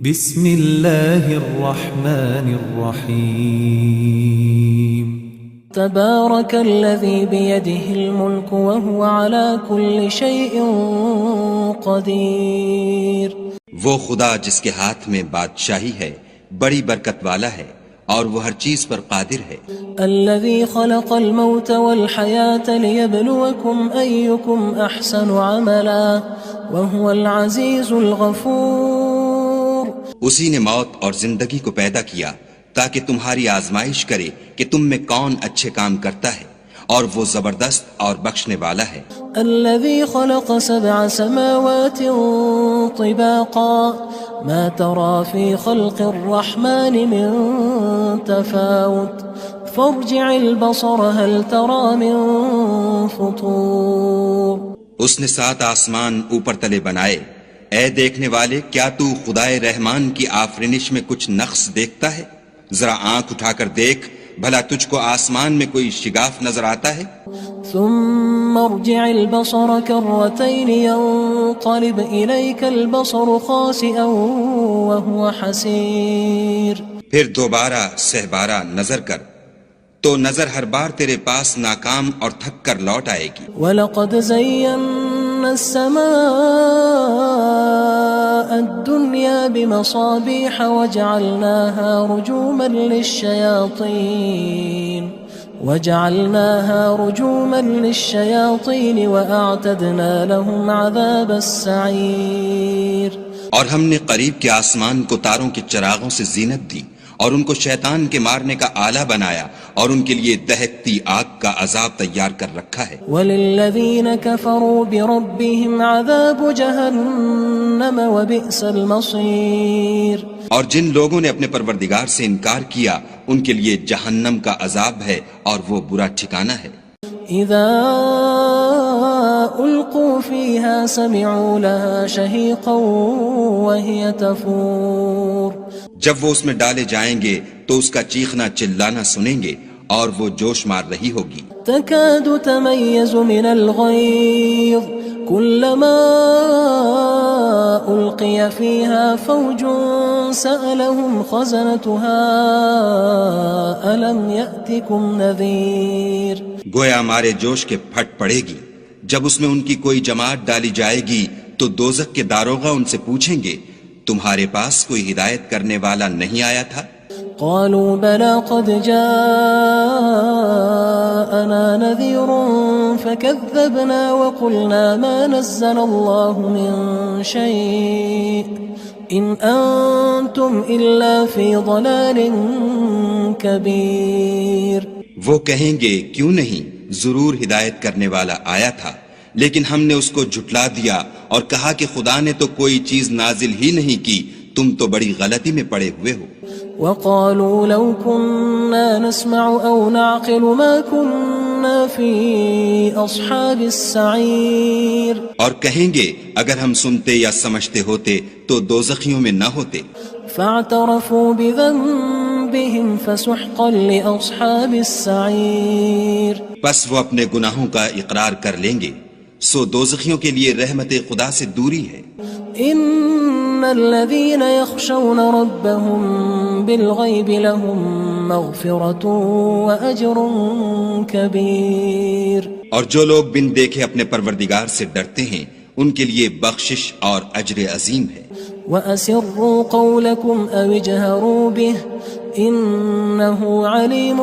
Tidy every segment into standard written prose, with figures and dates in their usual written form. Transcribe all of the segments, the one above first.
بسم اللہ الرحمن الرحیم تبارک الذی بیدہ الملک وهو على كل شیء قدیر۔ وہ خدا جس کے ہاتھ میں بادشاہی ہے بڑی برکت والا ہے اور وہ ہر چیز پر قادر ہے۔ الذی خلق الموت والحیاة لیبلوکم ایکم احسن عملا وهو العزیز الغفور۔ اسی نے موت اور زندگی کو پیدا کیا تاکہ تمہاری آزمائش کرے کہ تم میں کون اچھے کام کرتا ہے، اور وہ زبردست اور بخشنے والا ہے۔ الذي خلق 7 سماوات طباقا ما ترى في خلق الرحمن من تفاوت فارجع البصر هل ترى من فطور۔ اس نے 7 آسمان اوپر تلے بنائے، اے دیکھنے والے کیا تو خدائے رحمان کی آفرینش میں کچھ نقص دیکھتا ہے؟ ذرا آنکھ اٹھا کر دیکھ، بھلا تجھ کو آسمان میں کوئی شگاف نظر آتا ہے؟ ثم ارجع البصر كرتين ينقلب إليك البصر خاسئا وهو حسير۔ پھر دوبارہ سہبارہ نظر کر تو نظر ہر بار تیرے پاس ناکام اور تھک کر لوٹ آئے گی۔ وَلَقَدْ زَيَّنَّا السَّمَاءَ الدُّنْيَا بِمَصَابِيحَ وَجَعَلْنَاهَا رُجُومًا لِلشَّيَاطِينِ وَأَعْتَدْنَا لَهُمْ عَذَابَ السَّعِيرِ۔ اور ہم نے قریب کے آسمان کو تاروں کے چراغوں سے زینت دی اور ان کو شیطان کے مارنے کا آلہ بنایا، اور ان کے لیے دہکتی آگ کا عذاب تیار کر رکھا ہے۔ وَلِلَّذِينَ كَفَرُوا بِرَبِّهِمْ عَذَابُ جَهَنَّمَ وَبِئْسَ الْمَصِيرُ۔ اور جن لوگوں نے اپنے پروردگار سے انکار کیا ان کے لیے جہنم کا عذاب ہے اور وہ برا ٹھکانہ ہے۔ اذا القوا فيها سمعوا لها شهيقا وهي تفور۔ جب وہ اس میں ڈالے جائیں گے تو اس کا چیخنا چلانا سنیں گے اور وہ جوش مار رہی ہوگی۔ تكاد تميز من الغيظ كلما ألقي فيها فوج سألهم خزنتها ألم يأتكم نذير۔ گویا ہمارے جوش کے پھٹ پڑے گی جب اس میں ان کی کوئی جماعت ڈالی جائے گی تو دوزخ کے داروغہ ان سے پوچھیں گے تمہارے پاس کوئی ہدایت کرنے والا نہیں آیا تھا؟ قالوا بلى قد جاءنا نذير فكذبنا وقلنا ما نزل الله من شيء إن أنتم إلا في ضلال كبير۔ وہ کہیں گے کیوں نہیں، ضرور ہدایت کرنے والا آیا تھا، لیکن ہم نے اس کو جھٹلا دیا اور کہا کہ خدا نے تو کوئی چیز نازل ہی نہیں کی، تم تو بڑی غلطی میں پڑے ہوئے ہو۔ وقالوا لو كنا نسمع أو نعقل ما كنا في أصحاب السعير۔ اور کہیں گے اگر ہم سنتے یا سمجھتے ہوتے تو دوزخیوں میں نہ ہوتے۔ فاعترفوا بذنبهم فسحقا لأصحاب السعير۔ پس وہ اپنے گناہوں کا اقرار کر لیں گے، سو دوزخیوں کے لیے رحمت خدا سے دوری ہے۔ ان الذين يخشون ربهم بالغيب لهم مغفرة واجر كبير۔ اور جو لوگ بن دیکھے اپنے پروردگار سے ڈرتے ہیں ان کے لیے بخشش اور اجر عظیم ہے۔ واسروا قولكم او اجهروا به انه عليم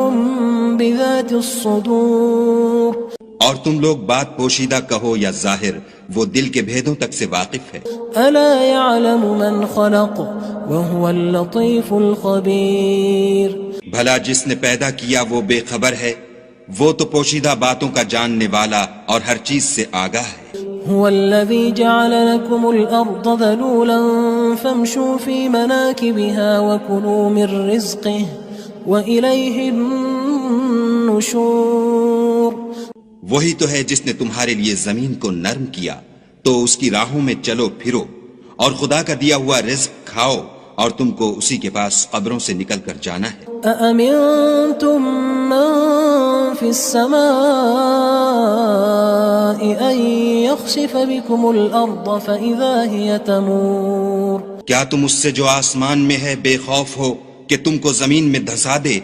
بذات الصدور۔ اور تم لوگ بات پوشیدہ کہو یا ظاہر، وہ دل کے بھیدوں تک سے واقف ہے۔ الا يعلم من خلق وهو اللطيف الخبير۔ بھلا جس نے پیدا کیا وہ بے خبر ہے، وہ تو پوشیدہ باتوں کا جاننے والا اور ہر چیز سے آگاہ ہے۔ هو الذي جعل لكم الأرض ذلولا فامشوا في مناكبها وكلوا من رزقه وإليه النشور۔ وہی تو ہے جس نے تمہارے لیے زمین کو نرم کیا تو اس کی راہوں میں چلو پھرو، اور خدا کا دیا ہوا رزق کھاؤ، اور تم کو اسی کے پاس قبروں سے نکل کر جانا ہے۔ أأمنتم من في السماء أن يخسف بكم الأرض فإذا هي تمور۔ کیا تم اس سے جو آسمان میں ہے بے خوف ہو کہ تم کو زمین میں دھسا دے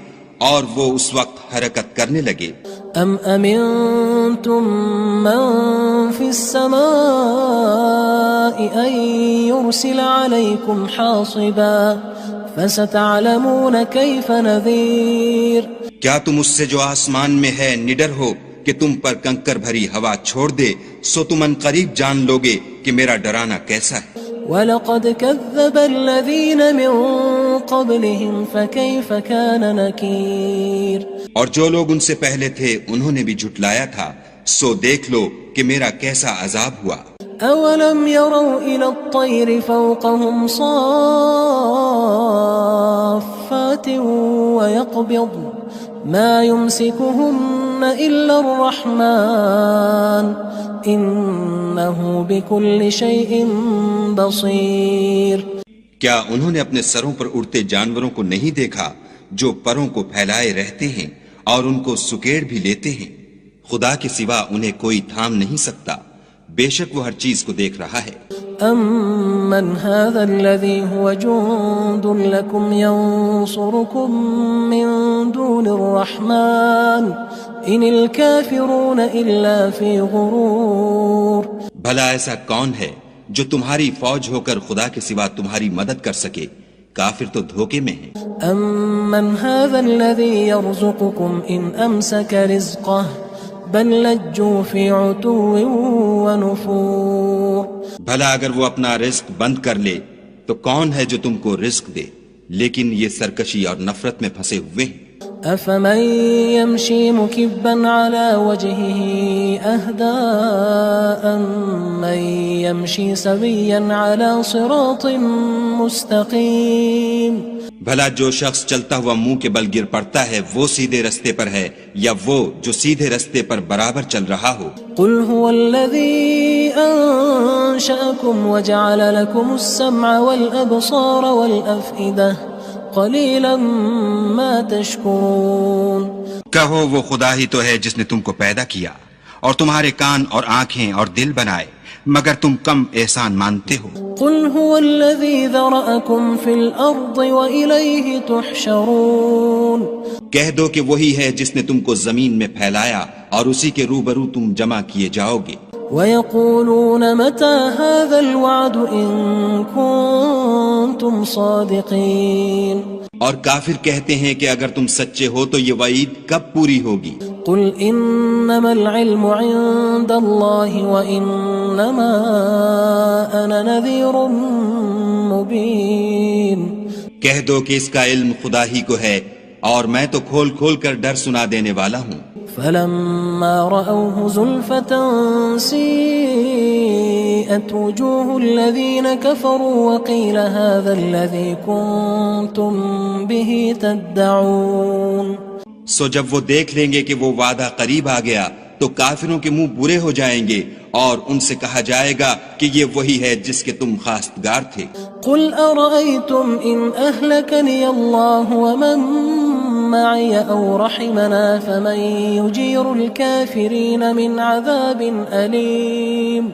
اور وہ اس وقت حرکت کرنے لگے؟ ام امنتم من في السماء ان يرسل عليكم حاصبا فستعلمون كيف نذير کیا تم اس سے جو آسمان میں ہے نڈر ہو کہ تم پر کنکر بھری ہوا چھوڑ دے، سو تم ان قریب جان لوگے کہ میرا ڈرانا کیسا ہے۔ وَلَقَدْ كَذَّبَ الَّذِينَ مِن قَبْلِهِمْ فَكَيْفَ كَانَ نَكِيرٌ اور جو لوگ ان سے پہلے تھے انہوں نے بھی جھٹلایا تھا، سو دیکھ لو کہ میرا کیسا عذاب ہوا۔ أَوَلَمْ يَرَوْا إِلَى الطَّيْرِ فَوْقَهُمْ صَافَّاتٍ وَيَقْبِضْنَ مَا يُمْسِكُهُنَّ إِلَّا الرَّحْمَنُ إِنَّهُ بِكُلِّ شَيْءٍ بَصِيرٌ کیا انہوں نے اپنے سروں پر اڑتے جانوروں کو نہیں دیکھا جو پروں کو پھیلائے رہتے ہیں اور ان کو سکیڑ بھی لیتے ہیں؟ خدا کے سوا انہیں کوئی تھام نہیں سکتا، بے شک وہ ہر چیز کو دیکھ رہا ہے۔ أَمَّنْ هَذَا الَّذِي هُوَ جُندٌ لَكُمْ يَنصُرُكُم مِّن دُونِ الرَّحْمَنِ إِنِ الْكَافِرُونَ إِلَّا فِي غُرُورٍ بھلا ایسا کون ہے جو تمہاری فوج ہو کر خدا کے سوا تمہاری مدد کر سکے؟ کافر تو دھوکے میں ہیں۔ أَمَّنْ هَذَا الَّذِي يَرْزُقُكُمْ إِنْ أَمْسَكَ رِزْقَهُ بَلْ لَجُّوا فِي عُتُوٍّ وَنُفُورٍ بھلا اگر وہ اپنا رزق بند کر لے تو کون ہے جو تم کو رزق دے؟ لیکن یہ سرکشی اور نفرت میں پھنسے ہوئے ہیں۔ أَفَمَن يَمْشِي مُكِبًّا عَلَى وَجْهِهِ أَهْدَىٰ أَمَّن يَمْشِي سَوِيًّا عَلَى صِرَاطٍ مُّسْتَقِيمٍ بھلا جو شخص چلتا ہوا منہ کے بل گر پڑتا ہے وہ سیدھے رستے پر ہے یا وہ جو سیدھے رستے پر برابر چل رہا ہو؟ قُلْ هُوَ الَّذِي أَنشَأَكُمْ وَجَعَلَ لَكُمُ السَّمْعَ وَالْأَبْصَارَ وَالْأَفْئِدَةَ قَلِيلًا مَا تَشْكُرُونَ کہو وہ خدا ہی تو ہے جس نے تم کو پیدا کیا اور تمہارے کان اور آنکھیں اور دل بنائے، مگر تم کم احسان مانتے ہو۔ قُلْ هُوَ الَّذِي ذَرَأَكُمْ فِي الْأَرْضِ وَإِلَيْهِ تُحْشَرُونَ کہہ دو کہ وہی ہے جس نے تم کو زمین میں پھیلایا اور اسی کے روبرو تم جمع کیے جاؤ گے۔ وَيَقُولُونَ مَتَى هَذَا الْوَعْدُ إِن كُنتُمْ صَادِقِينَ اور کافر کہتے ہیں کہ اگر تم سچے ہو تو یہ وعید کب پوری ہوگی؟ قُلْ إِنَّمَا الْعِلْمُ عِندَ اللَّهِ وَإِنَّمَا أَنَا نَذِيرٌ مُّبِينٌ کہہ دو کہ اس کا علم خدا ہی کو ہے اور میں تو کھول کھول کر ڈر سنا دینے والا ہوں۔ فَلَمَّا رَأَوْهُ زُلْفَةً سِيئَتْ وُجُوهُ الَّذِينَ كَفَرُوا وَقِيلَ هَذَا الَّذِي كُنتُم بِهِ تَدَّعُونَ سو جب وہ دیکھ لیں گے کہ وہ وعدہ قریب آ گیا تو کافروں کے منہ برے ہو جائیں گے اور ان سے کہا جائے گا کہ یہ وہی ہے جس کے تم خواستگار تھے۔ قُلْ أَرَأَيْتُمْ إِنْ أَهْلَكَنِيَ اللَّهُ وَمَن مَّعِيَ أَوْ رَحِمَنَا فَمَن يُجِيرُ الْكَافِرِينَ مِنْ عَذَابٍ أَلِيمٍ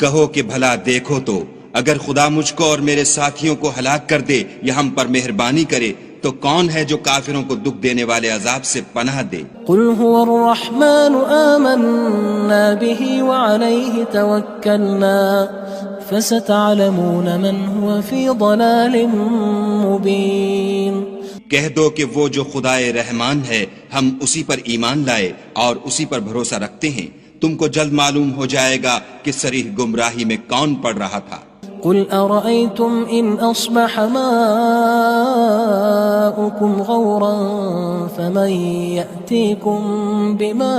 کہو کہ بھلا دیکھو تو اگر خدا مجھ کو اور میرے ساتھیوں کو ہلاک کر دے یا ہم پر مہربانی کرے تو کون ہے جو کافروں کو دکھ دینے والے عذاب سے پناہ دے؟ قُلْ هُوَ الرَّحْمَنُ آمَنَّا بِهِ وَعَلَيْهِ تَوَكَّلْنَا فَسَتَعْلَمُونَ مَنْ هُوَ فِي ضَلَالٍ مُّبِينٍ کہہ دو کہ وہ جو خدائے رحمان ہے ہم اسی پر ایمان لائے اور اسی پر بھروسہ رکھتے ہیں، تم کو جلد معلوم ہو جائے گا کہ صریح گمراہی میں کون پڑ رہا تھا۔ قُلْ أَرَأَيْتُمْ إِنْ أَصْبَحَ مَاؤُكُمْ غَوْرًا فَمَن يَأْتِيكُم بِمَاءٍ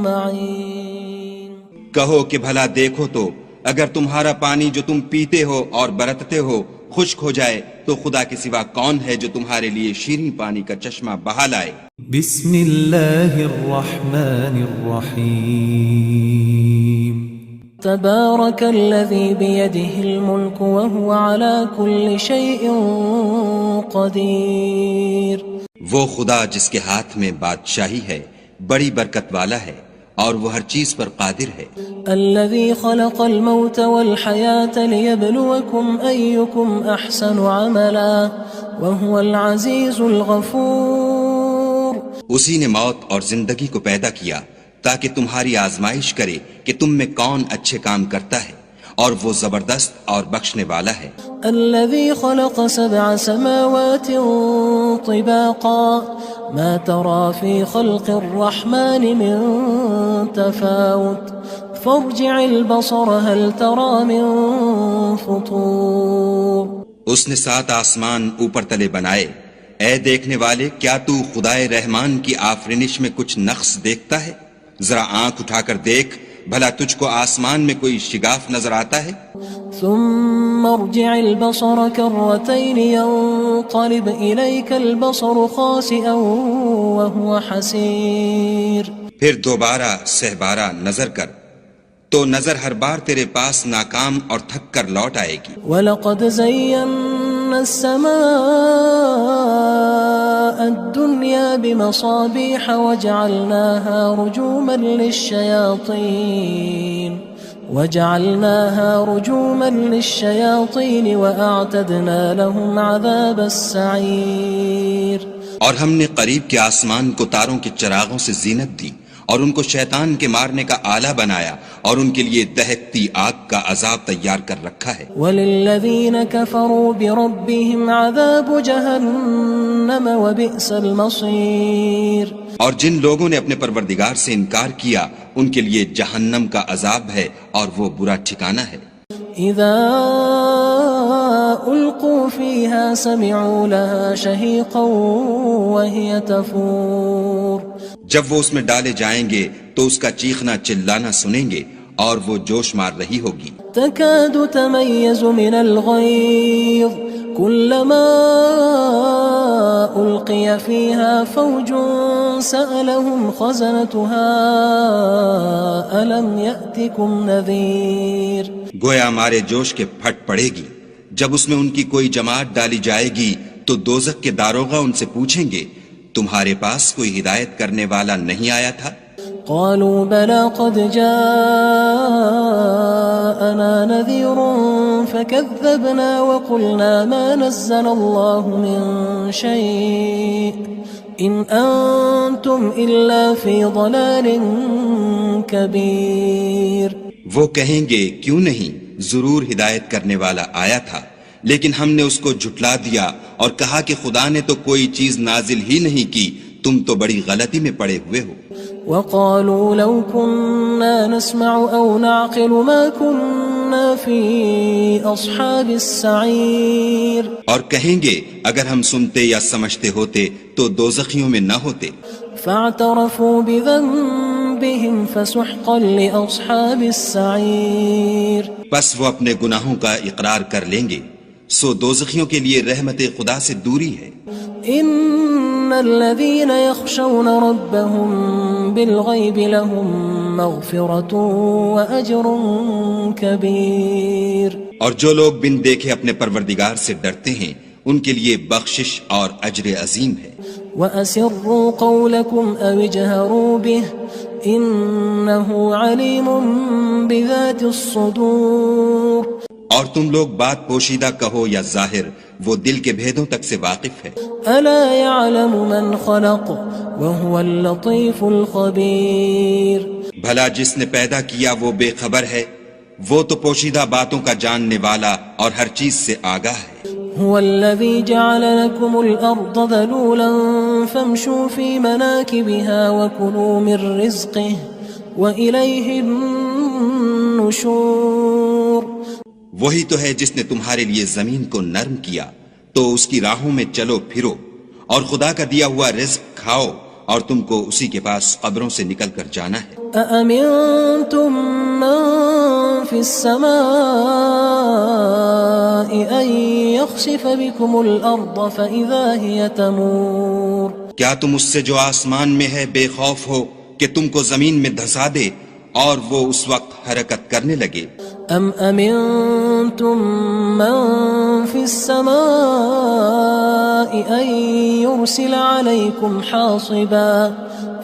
مَّعِينٍ کہو کہ بھلا دیکھو تو اگر تمہارا پانی جو تم پیتے ہو اور برتتے ہو خشک ہو جائے تو خدا کے سوا کون ہے جو تمہارے لیے شیریں پانی کا چشمہ بہا لائے؟ بسم اللہ الرحمن الرحیم تبارك الذي بيده الملك وهو على كل شيء قدير وہ خدا جس کے ہاتھ میں بادشاہی ہے بڑی برکت والا ہے اور وہ ہر چیز پر قادر ہے. الذي خلق الموت والحياة ليبلوكم أيكم أحسن عملا وهو العزيز الغفور. اسی نے موت اور زندگی کو پیدا کیا تاکہ تمہاری آزمائش کرے کہ تم میں کون اچھے کام کرتا ہے، اور وہ زبردست اور بخشنے والا ہے. الذي خلق 7 سماوات طباقا ما ترى في خلق الرحمن من تفاوت فارجع البصر هل ترى من فطور. اس نے 7 آسمان اوپر تلے بنائے. اے دیکھنے والے، کیا تو خدائے رحمان کی آفرینش میں کچھ نقص دیکھتا ہے؟ ذرا آنکھ اٹھا کر دیکھ، بھلا تجھ کو آسمان میں کوئی شگاف نظر آتا ہے؟ ثم ارجع البصر كرتين ينقلب إليك البصر خاسئا وهو حسير. پھر دوبارہ سہبارہ نظر کر تو نظر ہر بار تیرے پاس ناکام اور تھک کر لوٹ آئے گی. وَلَقَدْ زَيَّنَّا السَّمَاءَ الدُّنْيَا بِمَصَابِيحَ وَجَعَلْنَاهَا رُجُومًا لِلشَّيَاطِينِ وَأَعْتَدْنَا لَهُمْ عَذَابَ السَّعِيرِ. اور ہم نے قریب کے آسمان کو تاروں کے چراغوں سے زینت دی اور ان کو شیطان کے مارنے کا آلہ بنایا، اور ان کے لیے دہکتی آگ کا عذاب تیار کر رکھا ہے. وَلِلَّذِينَ كَفَرُوا بِرَبِّهِمْ عَذَابُ جَهَنَّمَ وَبِئْسَ الْمَصِيرُ. اور جن لوگوں نے اپنے پروردگار سے انکار کیا ان کے لیے جہنم کا عذاب ہے اور وہ برا ٹھکانہ ہے. اذا القوا فيها سمعوا لها شهيقا وهي تفور. جب وہ اس میں ڈالے جائیں گے تو اس کا چیخنا چلانا سنیں گے اور وہ جوش مار رہی ہوگی. تكاد تميز من الغيظ كلما ألقي فيها فوج سألهم خزنتها ألم يأتكم نذير. گویا ہمارے جوش کے پھٹ پڑے گی. جب اس میں ان کی کوئی جماعت ڈالی جائے گی تو دوزخ کے داروغہ ان سے پوچھیں گے تمہارے پاس کوئی ہدایت کرنے والا نہیں آیا تھا؟ قالوا بلى قد جاءنا نذير فكذبنا وقلنا ما نزل الله من شيء إن أنتم إلا في ضلال كبير. وہ کہیں گے کیوں نہیں، ضرور ہدایت کرنے والا آیا تھا، لیکن ہم نے اس کو جھٹلا دیا اور کہا کہ خدا نے تو کوئی چیز نازل ہی نہیں کی، تم تو بڑی غلطی میں پڑے ہوئے ہو. وقالوا لو كنا نسمع أو نعقل ما كنا في أصحاب السعير. اور کہیں گے اگر ہم سنتے یا سمجھتے ہوتے تو دوزخیوں میں نہ ہوتے. فاعترفوا بذنبهم فسحقا لأصحاب السعير. بس وہ اپنے گناہوں کا اقرار کر لیں گے، سو دوزخیوں کے لیے رحمت خدا سے دوری ہے. ان الذين يخشون ربهم بالغيب لهم مغفرة واجر كبير. اور جو لوگ بن دیکھے اپنے پروردگار سے ڈرتے ہیں ان کے لیے بخشش اور اجر عظیم ہے. واسروا قولكم او اجهروا به انه عليم بذات الصدور. اور تم لوگ بات پوشیدہ کہو یا ظاہر، وہ دل کے بھیدوں تک سے واقف ہے. الا يعلم من خلق وهو اللطيف الخبير. بھلا جس نے پیدا کیا وہ بے خبر ہے، وہ تو پوشیدہ باتوں کا جاننے والا اور ہر چیز سے آگاہ ہے. هو الذي جعل لكم الأرض ذلولا فامشوا في مناكبها وكلوا من رزقه وإليه النشور. وہی تو ہے جس نے تمہارے لیے زمین کو نرم کیا تو اس کی راہوں میں چلو پھرو اور خدا کا دیا ہوا رزق کھاؤ اور تم کو اسی کے پاس قبروں سے نکل کر جانا ہے. أأمنتم من في السماء أن يخسف بكم الأرض فإذا هي تمور. کیا تم اس سے جو آسمان میں ہے بے خوف ہو کہ تم کو زمین میں دھسا دے اور وہ اس وقت حرکت کرنے لگے؟ ام امنتم من في السماء ان يرسل عليكم حاصبا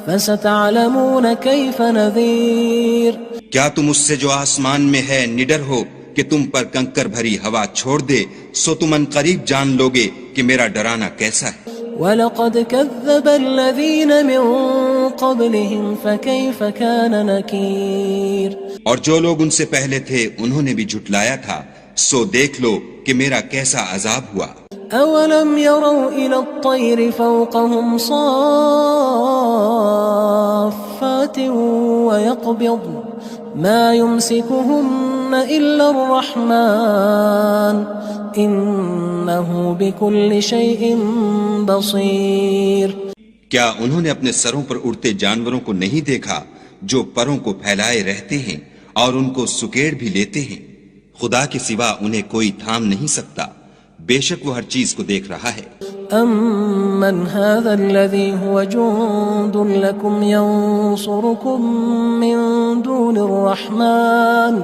فستعلمون كيف نذير کیا تم اس سے جو آسمان میں ہے نڈر ہو کہ تم پر کنکر بھری ہوا چھوڑ دے، سو تم ان قریب جان لوگے کہ میرا ڈرانا کیسا ہے۔ وَلَقَدْ كَذَّبَ الَّذِينَ مِن قَبْلِهِمْ فَكَيْفَ كَانَ نَكِيرٌ اور جو لوگ ان سے پہلے تھے انہوں نے بھی جھٹلایا تھا، سو دیکھ لو کہ میرا کیسا عذاب ہوا۔ أَوَلَمْ يَرَوْا إِلَى الطَّيْرِ فَوْقَهُمْ صَافَّاتٍ وَيَقْبِضْنَ مَا يُمْسِكُهُنَّ إِلَّا الرَّحْمَنُ إِنَّهُ بِكُلِّ شَيْءٍ بَصِيرٌ کیا انہوں نے اپنے سروں پر اڑتے جانوروں کو نہیں دیکھا جو پروں کو پھیلائے رہتے ہیں اور ان کو سکیڑ بھی لیتے ہیں؟ خدا کے سوا انہیں کوئی تھام نہیں سکتا، بے شک وہ ہر چیز کو دیکھ رہا ہے۔ أَمَّنْ هَذَا الَّذِي هُوَ جُندٌ لَكُمْ يَنصُرُكُم مِّن دُونِ الرَّحْمَنِ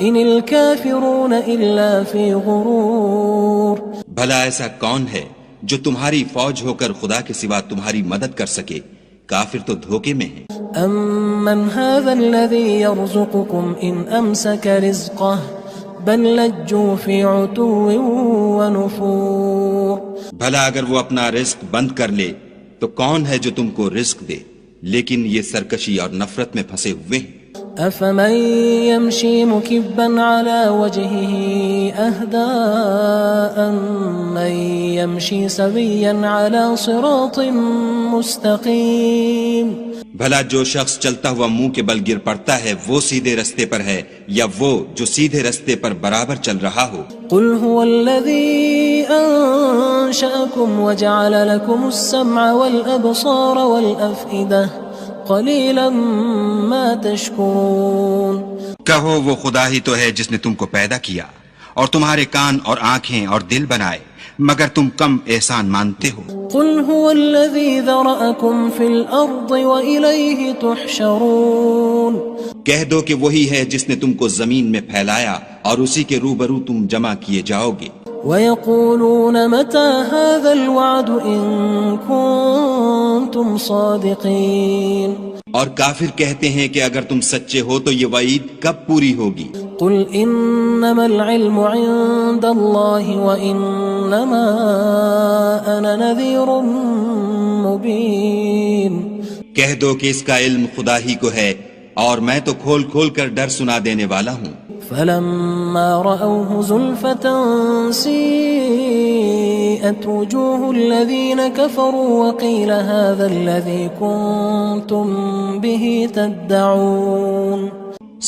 إِنِ الْكَافِرُونَ إِلَّا فِي غُرُورٍ بھلا ایسا کون ہے جو تمہاری فوج ہو کر خدا کے سوا تمہاری مدد کر سکے؟ کافر تو دھوکے میں ہیں۔ أَمَّنْ هَذَا الَّذِي يَرْزُقُكُمْ إِنْ أَمْسَكَ رِزْقَهُ بَلْ لَجُّوا فِي عُتُوٍّ وَنُفُورٍ بھلا اگر وہ اپنا رزق بند کر لے تو کون ہے جو تم کو رزق دے؟ لیکن یہ سرکشی اور نفرت میں پھنسے ہوئے ہیں۔ أَفَمَن يَمْشِي مُكِبًّا عَلَى وَجْهِهِ أَهْدَىٰ أَمَّن يَمْشِي سَوِيًّا عَلَى صِرَاطٍ مُّسْتَقِيمٍ بھلا جو شخص چلتا ہوا منہ کے بل گر پڑتا ہے وہ سیدھے رستے پر ہے یا وہ جو سیدھے رستے پر برابر چل رہا ہو؟ قُلْ هُوَ الَّذِي أَنشَأَكُمْ وَجَعَلَ لَكُمُ السَّمْعَ وَالْأَبْصَارَ وَالْأَفْئِدَةَ قَلِيلًا مَا تَشْكُرُونَ کہو وہ خدا ہی تو ہے جس نے تم کو پیدا کیا اور تمہارے کان اور آنکھیں اور دل بنائے، مگر تم کم احسان مانتے ہو۔ قُلْ هُوَ الَّذِي ذَرَأَكُمْ فِي الْأَرْضِ وَإِلَيْهِ تُحْشَرُونَ کہہ دو کہ وہی ہے جس نے تم کو زمین میں پھیلایا اور اسی کے روبرو تم جمع کیے جاؤ گے۔ وَيَقُولُونَ مَتَى هَذَا الْوَعْدُ إِن كُنتُمْ صَادِقِينَ اور کافر کہتے ہیں کہ اگر تم سچے ہو تو یہ وعید کب پوری ہوگی؟ قُلْ إِنَّمَا الْعِلْمُ عِندَ اللَّهِ وَإِنَّمَا أَنَا نَذِيرٌ مُبِينٌ کہہ دو کہ اس کا علم خدا ہی کو ہے اور میں تو کھول کھول کر ڈر سنا دینے والا ہوں۔ فَلَمَّا رَأَوْهُ زُلْفَةً سِيئَتْ وُجُوهُ الَّذِينَ كَفَرُوا وَقِيلَ هَذَا الَّذِي كُنتُم بِهِ تَدَّعُونَ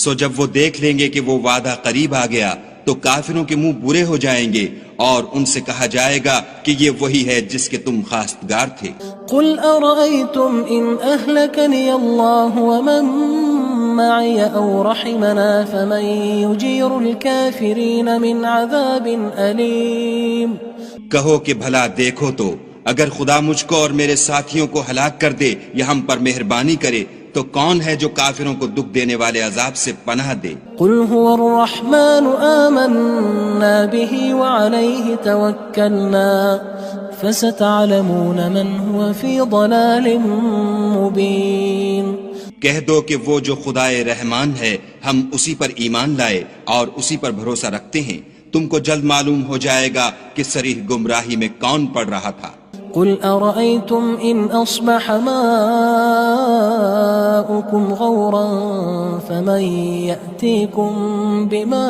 سو جب وہ دیکھ لیں گے کہ وہ وعدہ قریب آ گیا تو کافروں کے منہ برے ہو جائیں گے اور ان سے کہا جائے گا کہ یہ وہی ہے جس کے تم خواستگار تھے۔ قُلْ أَرَأَيْتُمْ إِنْ أَهْلَكَنِيَ اللَّهُ وَمَن مَّعِيَ أَوْ رَحِمَنَا فَمَن يُجِيرُ الْكَافِرِينَ مِنْ عَذَابٍ أَلِيمٍ کہو کہ بھلا دیکھو تو اگر خدا مجھ کو اور میرے ساتھیوں کو ہلاک کر دے یا ہم پر مہربانی کرے تو کون ہے جو کافروں کو دکھ دینے والے عذاب سے پناہ دے؟ قُلْ هُوَ الرَّحْمَنُ آمَنَّا بِهِ وَعَلَيْهِ تَوَكَّلْنَا فَسَتَعْلَمُونَ مَنْ هُوَ فِي ضَلَالٍ مُبِينٍ کہہ دو کہ وہ جو خدائے رحمان ہے ہم اسی پر ایمان لائے اور اسی پر بھروسہ رکھتے ہیں، تم کو جلد معلوم ہو جائے گا کہ صریح گمراہی میں کون پڑ رہا تھا۔ قُلْ أَرَأَيْتُمْ إِنْ أَصْبَحَ مَاؤُكُمْ غَوْرًا فَمَنْ يَأْتِيكُمْ بِمَاءٍ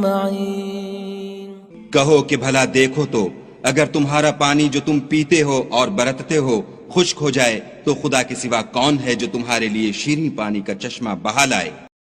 مَّعِينٍ کہو کہ بھلا دیکھو تو اگر تمہارا پانی جو تم پیتے ہو اور برتتے ہو خشک ہو جائے تو خدا کے سوا کون ہے جو تمہارے لیے شیریں پانی کا چشمہ بہا لائے؟